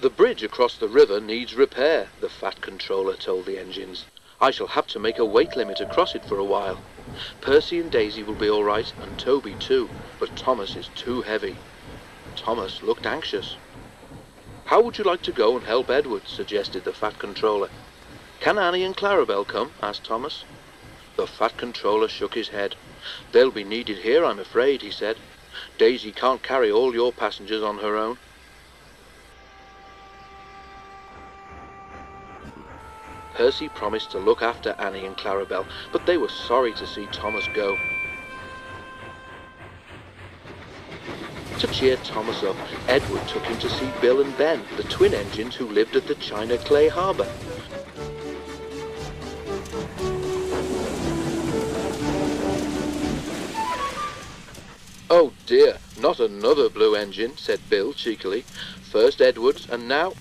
"The bridge across the river needs repair," the Fat Controller told the engines. "I shall have to make a weight limit across it for a while. Percy and Daisy will be all right, and Toby too, but Thomas is too heavy." Thomas looked anxious. "How would you like to go and help Edward?" suggested the Fat Controller. "Can Annie and Clarabel come?" asked Thomas. The Fat Controller shook his head. "They'll be needed here, I'm afraid," he said. "Daisy can't carry all your passengers on her own." Percy promised to look after Annie and Clarabel, but they were sorry to see Thomas go. To cheer Thomas up, Edward took him to see Bill and Ben, the twin engines who lived at the China Clay Harbour. "Oh dear, not another blue engine," said Bill cheekily. "First Edward's, and now—"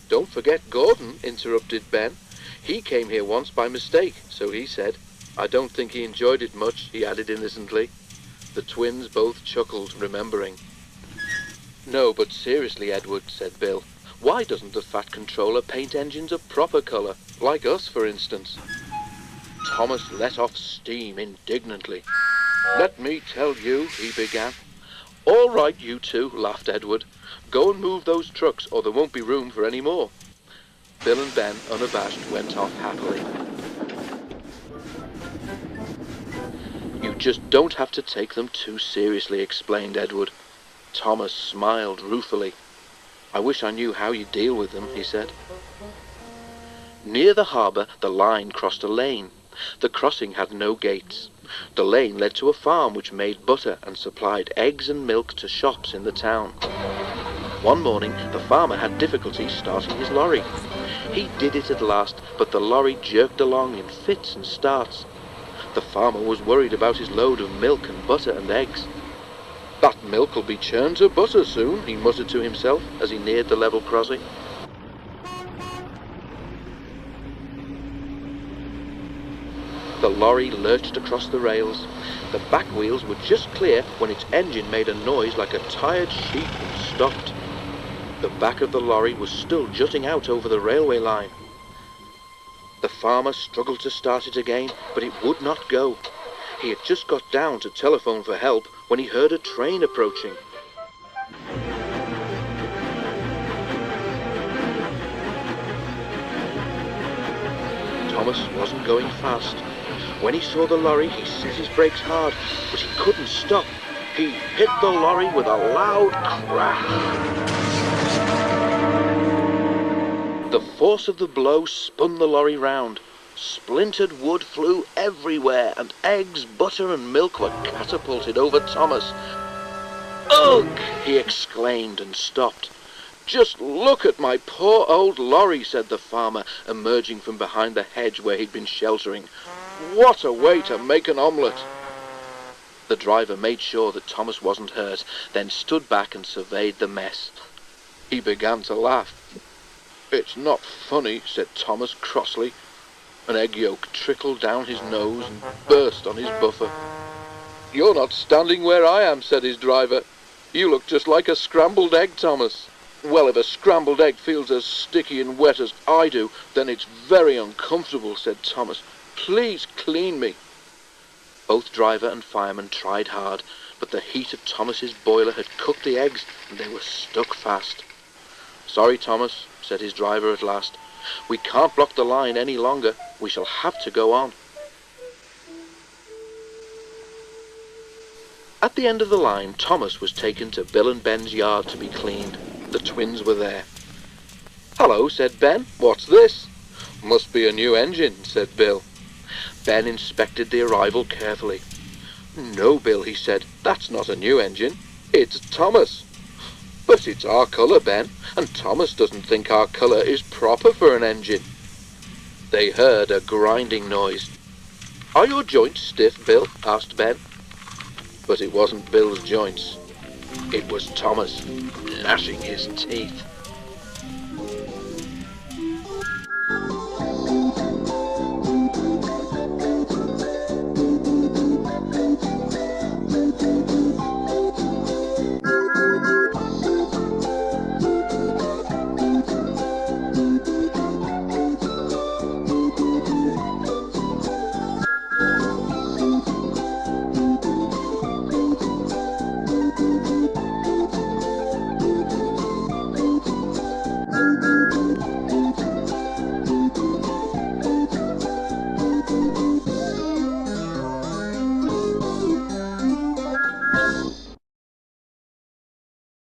"Don't forget Gordon," interrupted Ben. "He came here once by mistake, so he said. I don't think he enjoyed it much," he added innocently. The twins both chuckled, remembering. "No, but seriously, Edward," said Bill, "why doesn't the Fat Controller paint engines a proper colour, like us, for instance?" Thomas let off steam indignantly. "Let me tell you," he began. "All right, you two," laughed Edward. "Go and move those trucks, or there won't be room for any more." Bill and Ben, unabashed, went off happily. "You just don't have to take them too seriously," explained Edward. Thomas smiled ruefully. "I wish I knew how you deal with them," he said. Near the harbour, the line crossed a lane. The crossing had no gates. The lane led to a farm which made butter and supplied eggs and milk to shops in the town. One morning, the farmer had difficulty starting his lorry. He did it at last, but the lorry jerked along in fits and starts. The farmer was worried about his load of milk and butter and eggs. "That milk'll be churned to butter soon," he muttered to himself as he neared the level crossing. The lorry lurched across the rails. The back wheels were just clear when its engine made a noise like a tired sheep and stopped. The back of the lorry was still jutting out over the railway line. The farmer struggled to start it again, but it would not go. He had just got down to telephone for help when he heard a train approaching. Thomas wasn't going fast. When he saw the lorry, he set his brakes hard, but he couldn't stop. He hit the lorry with a loud crash. The force of the blow spun the lorry round. Splintered wood flew everywhere, and eggs, butter and milk were catapulted over Thomas. "Ugh!" he exclaimed and stopped. "Just look at my poor old lorry," said the farmer, emerging from behind the hedge where he'd been sheltering. "What a way to make an omelette!" The driver made sure that Thomas wasn't hurt, then stood back and surveyed the mess. He began to laugh. "It's not funny," said Thomas crossly. An egg yolk trickled down his nose and burst on his buffer. "You're not standing where I am," said his driver. "You look just like a scrambled egg, Thomas." "Well, if a scrambled egg feels as sticky and wet as I do, then it's very uncomfortable," said Thomas. "Please clean me." Both driver and fireman tried hard, but the heat of Thomas's boiler had cooked the eggs and they were stuck fast. "Sorry, Thomas," said his driver at last. "We can't block the line any longer. We shall have to go on." At the end of the line, Thomas was taken to Bill and Ben's yard to be cleaned. The twins were there. "Hello," said Ben. "What's this?" "Must be a new engine," said Bill. Ben inspected the arrival carefully. "No, Bill," he said, "that's not a new engine. It's Thomas." "But it's our colour, Ben, and Thomas doesn't think our colour is proper for an engine." They heard a grinding noise. "Are your joints stiff, Bill?" asked Ben. But it wasn't Bill's joints. It was Thomas, gnashing his teeth.